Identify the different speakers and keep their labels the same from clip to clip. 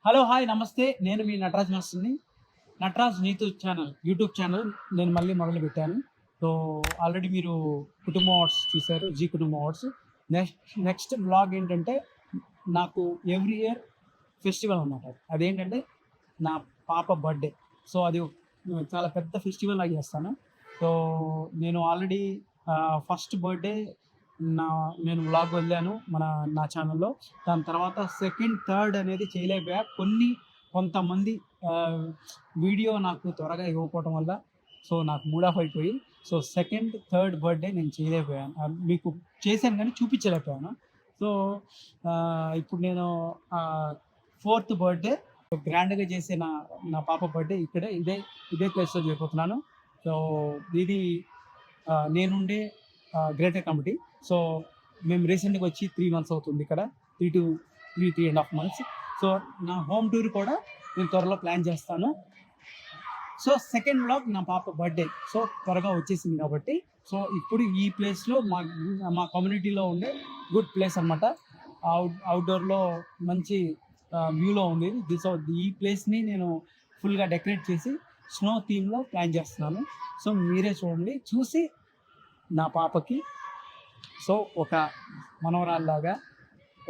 Speaker 1: Hello, hi, నమస్తే. నేను మీ నటరాజ్ మాస్టర్‌ని. Nataraj Neetu channel, YouTube channel నేను మళ్ళీ మొదలుపెట్టాను. సో, ఆల్రెడీ మీరు కుటుంబం అవార్డ్స్ చూసారు, జీ కుటుంబం అవార్డ్స్. నెక్స్ట్ వ్లాగ్ ఏంటంటే, నాకు ఎవ్రీ ఇయర్ ఫెస్టివల్ అనమాట. అదేంటంటే నా పాప బర్త్‌డే. సో, అది చాలా పెద్ద ఫెస్టివల్ లాగా చేస్తాను. సో, నేను ఆల్రెడీ ఫస్ట్ బర్త్‌డే నేను వ్లాగ్ వదిలాను నా ఛానల్‌లో. దాని తర్వాత సెకండ్, థర్డ్ అనేది చేయలేకపోయా. కొంతమంది వీడియో నాకు త్వరగా ఇవ్వకపోవటం వల్ల సో, నాకు మూడ్ ఆఫ్ అయిపోయి సో, సెకండ్, థర్డ్ బర్త్‌డే నేను చేయలేకపోయాను. మీకు చేశాను కానీ చూపించలేకపోయాను. సో, ఇప్పుడు నేను ఫోర్త్ బర్త్‌డే గ్రాండ్‌గా చేసే నా పాప బర్త్‌డే ఇదే ప్లేస్‌లో చేయబోతున్నాను. సో, ఇది నేనుండే గ్రేటర్ కమిటీ. సో, మేము రీసెంట్‌గా వచ్చి 3 మంత్స్ అవుతుంది ఇక్కడ. 3.5 మంత్స్. సో, నా హోమ్ టూర్ కూడా నేను త్వరలో ప్లాన్ చేస్తాను. సో, సెకండ్ వ్లాగ్ నా పాప బర్త్‌డే. సో, త్వరగా వచ్చేసింది కాబట్టి సో, ఇప్పుడు ఈ ప్లేస్‌లో మా కమ్యూనిటీలో ఉండే గుడ్ ప్లేస్ అనమాట. అవుట్‌డోర్‌లో మంచి వ్యూలో ఉంది. సో, ఈ ప్లేస్‌ని నేను ఫుల్‌గా డెకరేట్ చేసి స్నో థీమ్‌లో ప్లాన్ చేస్తున్నాను. సో, మీరే చూడండి. చూసి నా పాపకి సో, ఒక మనవరాల్లాగా,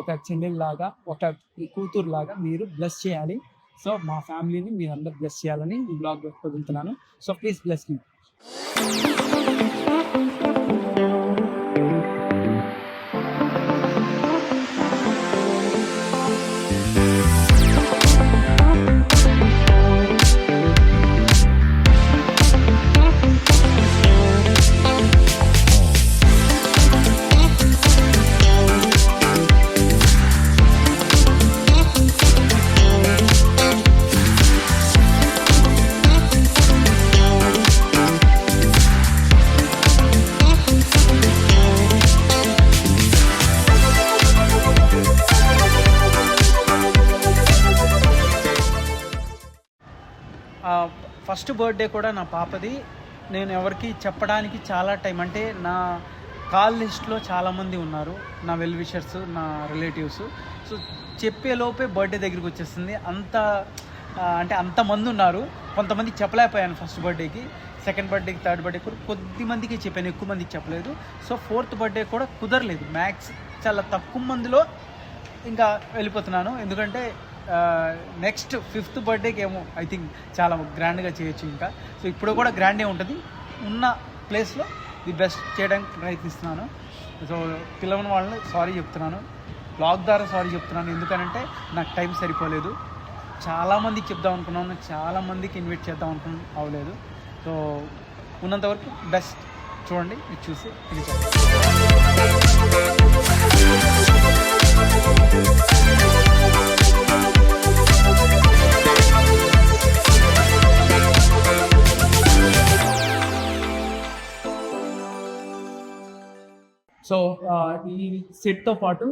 Speaker 1: ఒక చెల్లెల్లాగా, ఒక కూతురులాగా మీరు బ్లెస్ చేయాలి. సో, మా ఫ్యామిలీని మీరందరూ బ్లెస్ చేయాలని ఈ బ్లాగ్ వదులుతున్నాను. So, please bless me. First birthday కూడా నా పాపది. నేను ఎవరికి చెప్పడానికి చాలా టైం, అంటే నా కాల్ లిస్ట్లో చాలామంది ఉన్నారు, నా వెల్ విషర్స్, నా రిలేటివ్స్. సో, చెప్పేలోపే బర్త్డే దగ్గరికి వచ్చేస్తుంది. అంతమంది ఉన్నారు. కొంతమందికి చెప్పలేకపోయాను ఫస్ట్ బర్త్డేకి, సెకండ్ బర్త్డేకి, థర్డ్ బర్త్డే కూడా కొద్దిమందికి చెప్పాను, ఎక్కువ మందికి చెప్పలేదు. సో, ఫోర్త్ బర్త్డే కూడా కుదరలేదు. మ్యాక్స్ చాలా తక్కువ మందిలో ఇంకా వెళ్ళిపోతున్నాను. ఎందుకంటే నెక్స్ట్ ఫిఫ్త్ బర్త్డేకి ఏమో ఐ థింక్ చాలా గ్రాండ్గా చేయొచ్చు ఇంకా. సో, ఇప్పుడు కూడా గ్రాండే ఉంటుంది. ఉన్న ప్లేస్లో ది బెస్ట్ చేయడానికి ప్రయత్నిస్తున్నాను. సో, పిలవని వాళ్ళని సారీ చెప్తున్నాను, బ్లాగ్ ద్వారా సారీ చెప్తున్నాను. ఎందుకనంటే నాకు టైం సరిపోలేదు. చాలామందికి చెప్దాం అనుకున్నాను, చాలామందికి ఇన్వైట్ చేద్దాం అనుకున్నాను, అవ్వలేదు. సో, ఉన్నంతవరకు బెస్ట్ చూడండి, ఇది చూసి ఇది సో, ఈ సెట్తో పాటు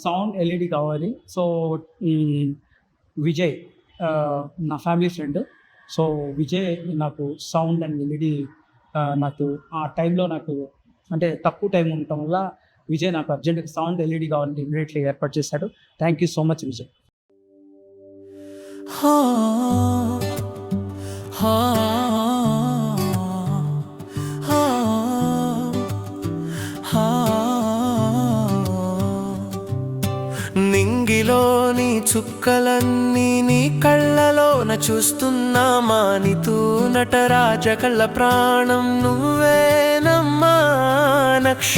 Speaker 1: సౌండ్ ఎల్ఈడి కావాలి. సో, ఈ విజయ్ నా ఫ్యామిలీ ఫ్రెండ్. సో, విజయ్ నాకు సౌండ్ అండ్ ఎల్ఈడి నాకు ఆ టైంలో నాకు అంటే తక్కువ టైం ఉండటం వల్ల విజయ్ నాకు అర్జెంట్గా సౌండ్ ఎల్ఈడి కావాలని ఇమీడియట్లీ ఏర్పాటు చేశాడు. Thank you so much Vijay.
Speaker 2: నింగిలోని చుక్కలన్నీ నీ కళ్ళలోన చూస్తున్నామా, నీతూ నటరాజ కళ్ళ ప్రాణం నువ్వేనమ్మా నక్ష.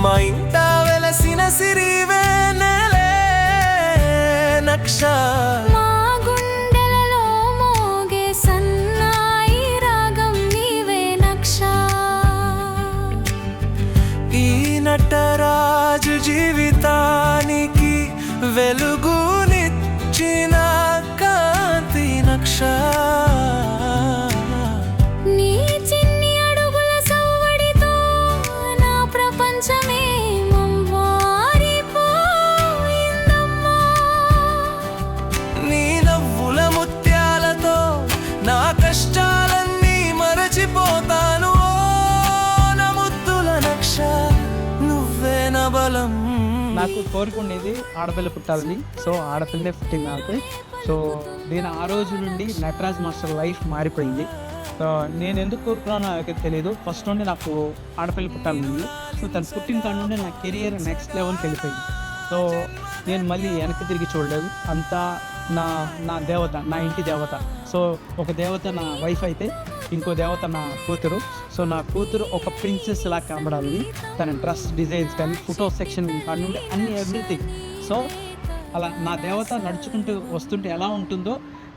Speaker 2: మా ఇంట వెలసిన సిరివే నెలే నక్ష. నటరాజు జీవితానికి వెలుగునిచ్చిన కాంతి నక్ష.
Speaker 3: నీ చిన్ని అడుగుల సవ్వడితో నా ప్రపంచమే మారిపోయిందమ్మా.
Speaker 2: నీ నవ్వుల ముత్యాలతో నా కష్టాలన్నీ మరచిపోతాను. నా ముద్దుల నక్ష, నువ్వే నా బలం.
Speaker 1: నాకు కోరిక ఉండేది ఆడపిల్ల పుట్టాలని. సో ఆడపిల్లే పుట్టింది నాకు. సో నేను ఆ రోజు నుండి నటరాజ్ మాస్టర్ లైఫ్ మారిపోయింది. సో నేను ఎందుకు కోరుకున్నానో నాకు తెలియదు. ఫస్ట్ నుండి నాకు ఆడపిల్ల పుట్టాలని. సో తను పుట్టిన కాడ నుండి నా కెరియర్ నెక్స్ట్ లెవెల్కి వెళ్ళిపోయింది. సో నేను మళ్ళీ వెనక్కి తిరిగి చూడలేదు. అంతా నా దేవత, నా ఇంటి దేవత. సో ఒక దేవత నా వైఫ్ అయితే ఇంకో దేవత నా కూతురు. సో నా కూతురు ఒక ప్రిన్సెస్ లా కనబడాలి. తన డ్రెస్ డిజైన్స్ కానీ, ఫోటో సెక్షన్ కాడ నుండి అన్ని ఎవ్రీథింగ్. సో అలా నా దేవత నడుచుకుంటూ వస్తుంటే ఎలా ఉంటుందో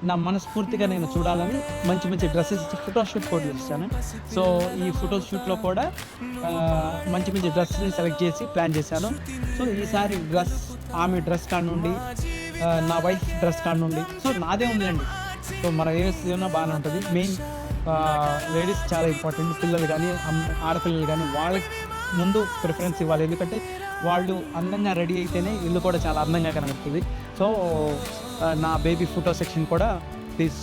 Speaker 1: నా మనస్ఫూర్తిగా నేను చూడాలని మంచి మంచి డ్రెస్సెస్ ఫోటోషూట్ కూడా చేశాను. సో ఈ ఫోటోషూట్లో కూడా మంచి మంచి డ్రెస్ని సెలెక్ట్ చేసి ప్లాన్ చేశాను. సో ఈసారి ఆమె డ్రెస్ కాడ నుండి, నా వైఫ్ డ్రెస్ కాడ నుండి, సో నాదే ఉందండి. సో మన ఏమైనా బాగానే ఉంటుంది. మెయిన్ లేడీస్ చాలా ఇంపార్టెంట్. పిల్లలు కానీ, ఆడపిల్లలు కానీ వాళ్ళకి ముందు ప్రిఫరెన్స్ ఇవ్వాలి. ఎందుకంటే వాళ్ళు అందంగా రెడీ అయితేనే ఇల్లు కూడా చాలా అందంగా కనబడుతుంది. సో నా బేబీ ఫోటో సెక్షన్ కూడా ప్లీజ్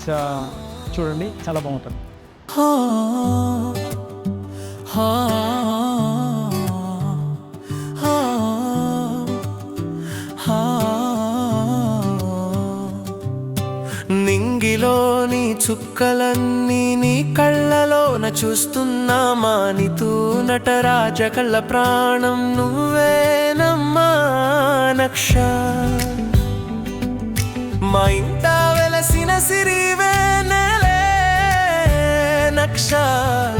Speaker 1: చూడండి, చాలా బాగుంటుంది.
Speaker 2: నింగిలోని చుక్కలన్నీ నీ కళ్ళలోన చూస్తున్నామా, నీతూ నటరాజ కళ్ళ ప్రాణం నువ్వేనమ్మా నక్ష. మా ఇంట వెలసిన సిరివే నెలే నక్ష.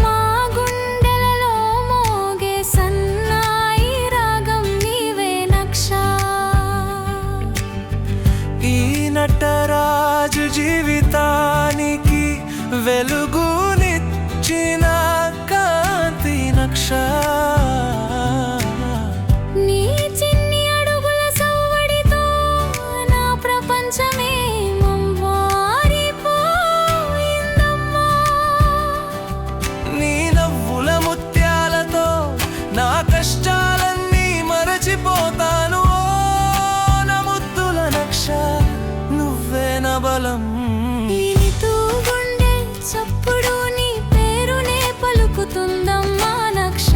Speaker 3: మా గుండెలలో మోగే సన్నాయి రాగం నీవే నక్ష.
Speaker 2: ఈ నటరాజు జీవితానికి వెలుగునిచ్చిన కాంతి నక్ష.
Speaker 3: నీ చిన్ని అడుగుల సవ్వడితో నా ప్రపంచమే మారిపోయిందమ్మా.
Speaker 2: నీ నవ్వుల ముత్యాలతో నా కష్టాలన్నీ మరచిపోతాను. ఓ నా ముద్దుల నక్ష, నువ్వే నా బలం.
Speaker 3: నీతో గుండె చప్పుడు నీ పేరునే పలుకుతుందమ్మా నక్ష.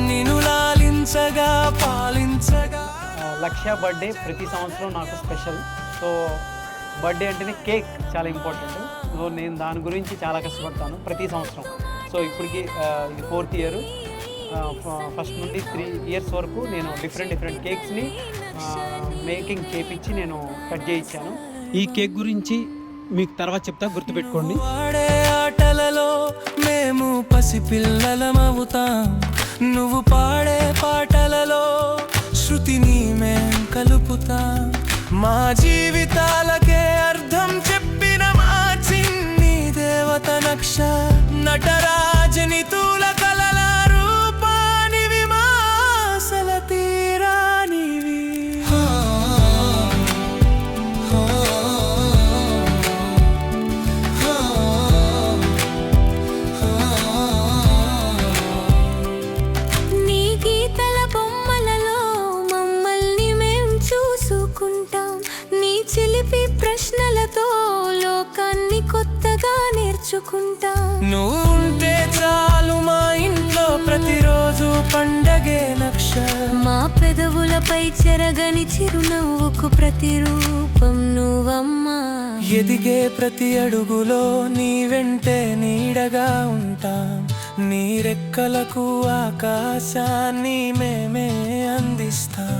Speaker 2: నిన్ను లాలించగా పాలించగా.
Speaker 1: లక్ష్య బర్త్డే ప్రతి సంవత్సరం నాకు స్పెషల్. సో బర్త్డే అంటేనే కేక్ చాలా ఇంపార్టెంట్. సో నేను దాని గురించి చాలా కష్టపడతాను ప్రతి సంవత్సరం. సో ఇప్పటికి ఇది 4th ఇయర్. ఫస్ట్ నుండి 3 years వరకు నేను డిఫరెంట్ కేక్స్ని మేకింగ్ చేపించి నేను కట్ చేయించాను. ఈ కేక్ గురించి మీకు తర్వాత చెప్తా, గుర్తుపెట్టుకోండి.
Speaker 2: వాడే ఆటలలో మేము పసిపిల్లలమవుతాం. నువ్వు పాడే పాటలలో శృతిని మేం కలుపుతాం. మా జీవితాలకే అర్థం చెప్పిన మా చిన్ని దేవత నక్ష. నటరాజని తూల కలల రూపానివి, మాసల తీరానివి.
Speaker 3: నీ గీతల బొమ్మలలో మమ్మల్ని మేం చూసుకుంటాం. నీ చిలిపి ప్రశ్నలతో లోకాన్ని కొత్తగా నేర్చుకుంటాం.
Speaker 2: నువ్వు ఉంటే చాలు మా ఇంట్లో ప్రతిరోజు పండగే నక్ష.
Speaker 3: మా పెదవులపై చెరగని చిరునవ్వుకు ప్రతిరూపం నువ్వమ్మా.
Speaker 2: ఎదిగే ప్రతి అడుగులో నీ వెంటే నీడగా ఉంటాం. నీ రెక్కలకు ఆకాశాన్ని మేమే అందిస్తాం.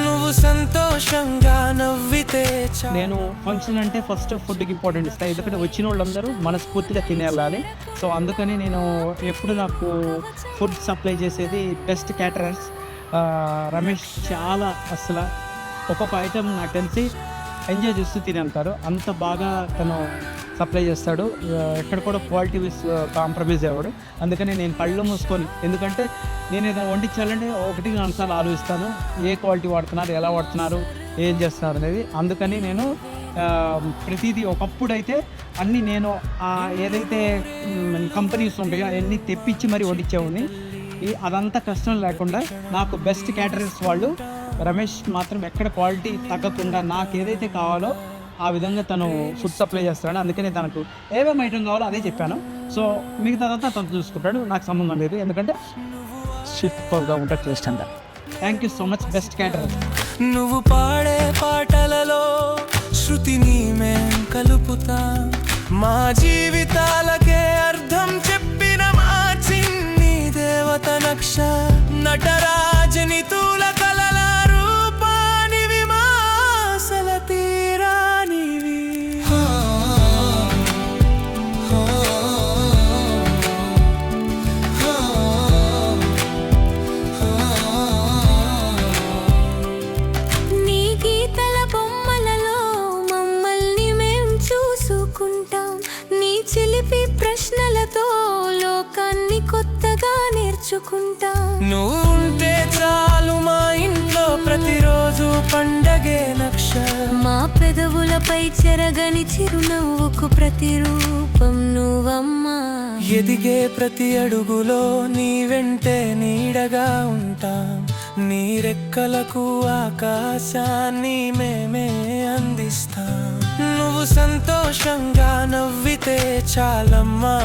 Speaker 2: నువ్వు సంతోషంగా నవ్వితే
Speaker 1: నేను ఫంక్షన్ అంటే ఫస్ట్ ఫుడ్కి ఇంపార్టెంట్ ఇస్తాను. ఎందుకంటే వచ్చిన వాళ్ళందరూ మనస్ఫూర్తిగా తినేయాలి. సో అందుకని నేను ఎప్పుడు నాకు ఫుడ్ సప్లై చేసేది బెస్ట్ క్యాటరర్స్ రమేష్. చాలా అసలు ఒక్కొక్క ఐటెం నాకు తెలిసి ఎంజాయ్ చేస్తూ తినేంటారు. అంత బాగా తను సప్లై చేస్తాడు. ఎక్కడ కూడా క్వాలిటీ కాంప్రమైజ్ అవ్వడు. అందుకని నేను కళ్ళు మూసుకొని, ఎందుకంటే నేను ఏదైనా వండించాలంటే 1-2 సార్లు ఆలోచిస్తాను. ఏ క్వాలిటీ వాడుతున్నారు, ఎలా వాడుతున్నారు, ఏం చేస్తున్నారు అనేది. అందుకని నేను ప్రతిదీ ఒకప్పుడైతే అన్నీ నేను ఏదైతే కంపెనీస్ ఉంటాయో అవన్నీ తెప్పించి మరీ వండించేవాడిని. అదంతా కష్టం లేకుండా నాకు బెస్ట్ క్యాటరర్స్ వాళ్ళు రమేష్ మాత్రం ఎక్కడ క్వాలిటీ తగ్గకుండా నాకు ఏదైతే కావాలో ఆ విధంగా తను ఫుడ్ సప్లై చేస్తాడు. అందుకని తనకు ఏమేమి ఐటమ్ కావాలో అదే చెప్పాను. సో మిగతాదంతా తను చూసుకుంటాడు, నాకు సంబంధం లేదు. ఎందుకంటే సూపర్గా ఉంటుంది టేస్ట్ అంతా. Thank you so much, best caterer.
Speaker 2: నువ్వు పాడే పాటలలో శృతిని మేం కలుపుతా, మా జీవితాలకే అర్థం చెప్పిన మా చిన్ని దేవత నక్ష. నటరాజని తూల కలల రూపానివి, మాసల తీరానివి.
Speaker 3: నీ గీతల బొమ్మలలో మమ్మల్ని మేం చూసుకుంటాం, నీ చిలిపి ప్రశ్నలతో లోకాన్ని కొత్తగా నేర్చుకుంటాం.
Speaker 2: నువ్వు ఉంటే చాలు మా ఇంట్లో ప్రతిరోజు పండగే నక్ష.
Speaker 3: మా పెదవులపై చెరగని చిరునవ్వుకు ప్రతిరూపం నువ్వమ్మా.
Speaker 2: ఎదిగే ప్రతి అడుగులో నీ వెంటే నీడగా ఉంటాం, నీ రెక్కలకు ఆకాశాన్ని మేమే అందిస్తాం. నువ్వు సంతోషంగా నవ్వితే చాలమ్మా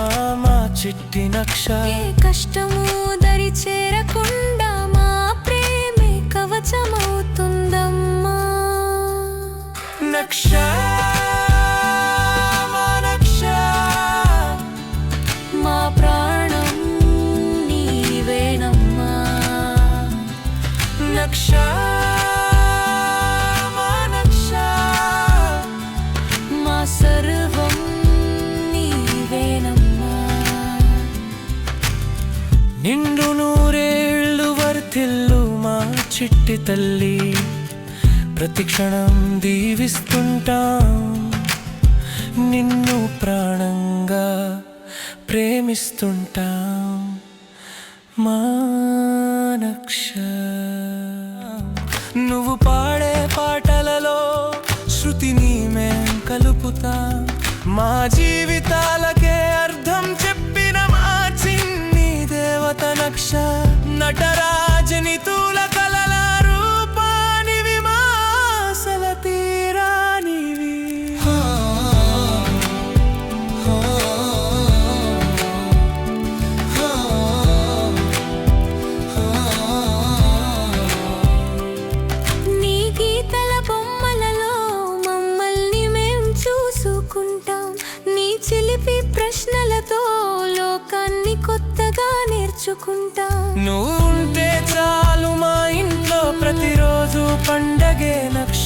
Speaker 2: మా చిట్టి నక్ష.
Speaker 3: ఏ కష్టము దరి చేరకుండా మా ప్రేమే కవచమవుతుందమ్మా.
Speaker 2: నక్ష మా నక్ష,
Speaker 3: మా ప్రాణం నీవేనమ్మా.
Speaker 2: నక్ష మా నక్ష,
Speaker 3: మా సర్వం నీవేనమ్మా.
Speaker 2: నిండు నూరేళ్ళు వర్ధిల్లు మా చిట్టి తల్లి, ప్రతి క్షణం దీవిస్తుంటాం, నిన్ను ప్రాణంగా ప్రేమిస్తుంటాం మా నక్ష. నువ్వు పాడే పాటలలో శృతిని మేం కలుపుతా, మా జీవితాలకే అర్థం చెప్పిన మా చిన్ని దేవత నక్ష. నటరాజని తూల కలల రూపానివి, మాసల తీరానివి.
Speaker 3: నీ గీతల బొమ్మలలో మమ్మల్ని మేం చూసుకుంటాం, నీ చిలిపి ప్రశ్నలతో లోకాన్ని కొత్తగా నేర్చుకుంటాం.
Speaker 2: నువ్వు ఉంటే చాలు మా ఇంట్లో ప్రతిరోజు పండగే నక్ష.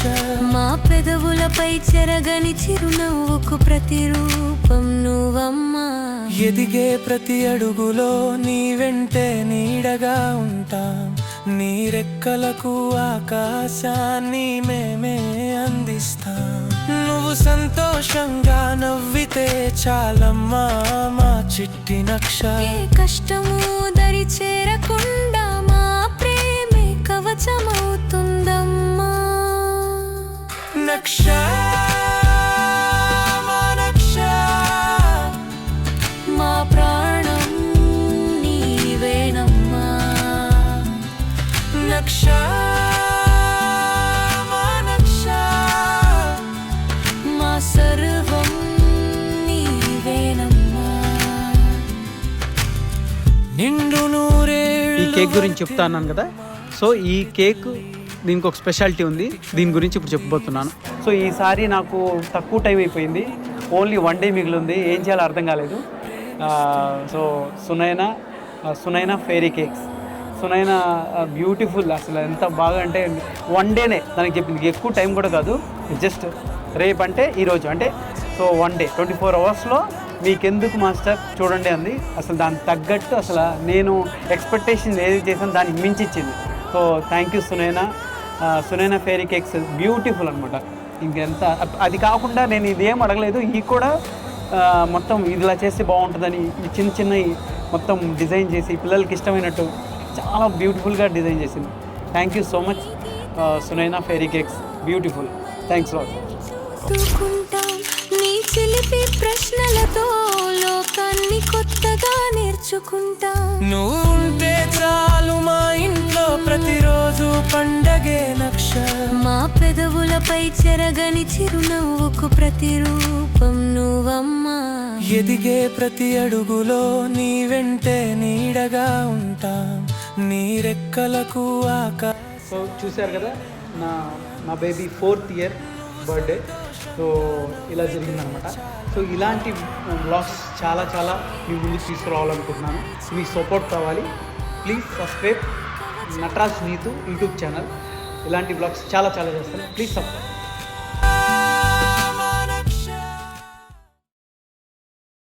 Speaker 3: మా పెదవులపై చెరగని చిరునవ్వుకు ప్రతిరూపం నువ్వమ్మా.
Speaker 2: ఎదిగే ప్రతి అడుగులో నీ వెంటే నీడగా ఉంటాం, నీ రెక్కలకు ఆకాశాన్ని మేమే అందిస్తాం. నువ్వు సంతోషంగా నవ్వితే చాలమ్మా మా చిట్టి నక్ష.
Speaker 3: ఏ కష్టము దరి చేరకుండా మా ప్రేమే కవచమవుతుందమ్మా.
Speaker 2: నక్ష మా నక్ష,
Speaker 3: మా ప్రాణం నీవేనమ్మా.
Speaker 2: నక్ష మా నక్ష,
Speaker 3: మా సర్వం నీవేనమ్మా.
Speaker 2: నిండు
Speaker 1: ఈ
Speaker 2: నూరేళ్ళు
Speaker 1: కేక్ గురించి చెప్తా అన్నాను కదా. సో ఈ కేక్ దీనికి ఒక స్పెషాలిటీ ఉంది, దీని గురించి ఇప్పుడు చెప్పబోతున్నాను. సో ఈసారి నాకు తక్కువ టైం అయిపోయింది, ఓన్లీ 1 డే మిగిలింది, ఏం చేయాలో అర్థం కాలేదు. So Sunaina fairy cakes, Sunaina beautiful, అసలు ఎంత బాగా అంటే 1 డేనే తనకి చెప్పింది, ఎక్కువ టైం కూడా కాదు, జస్ట్ రేపు అంటే ఈరోజు అంటే సో 1 డే 24 అవర్స్లో మీకెందుకు మాస్టర్ చూడండి అంది. అసలు దానికి తగ్గట్టు అసలు నేను ఎక్స్పెక్టేషన్ ఏది చేసాను దానికి మించి ఇచ్చింది. So thank you Sunaina fairy cakes, beautiful అనమాట. ఇంకెంత అది కాకుండా నేను ఇదేం అడగలేదు, ఈ కూడా మొత్తం ఇదిలా చేస్తే బాగుంటుందని ఈ చిన్న మొత్తం డిజైన్ చేసి పిల్లలకి ఇష్టమైనట్టు చాలా బ్యూటిఫుల్గా డిజైన్ చేసింది. Thank you so much Sunaina fairy cakes, beautiful. Thanks lot.
Speaker 3: నీ చిలిపి ప్రశ్నలతో లోకాన్ని కొత్తగా నేర్చుకుంటా.
Speaker 2: నువ్వు ఉంటే చాలు మా ఇంట్లో ప్రతిరోజు పండగే నక్ష.
Speaker 3: మా పెదవులపై చెరగని చిరునవ్వుకు ప్రతిరూపం నువ్వమ్మా.
Speaker 2: ఎదిగే ప్రతి అడుగులో నీ వెంటే నీడగా ఉంటాం, నీ రెక్కలకు
Speaker 1: సో చూశారు కదా నా baby 4th year birthday. So ఇలా జరిగిందనమాట. సో ఇలాంటి వ్లాగ్స్ చాలా చాలా మీ ముందుకు తీసుకురావాలనుకుంటున్నాను. మీ సపోర్ట్ కావాలి. Please subscribe Nataraj Neetu YouTube channel. ఇలాంటి వ్లాగ్స్ చాలా చాలా చేస్తాను. Please subscribe.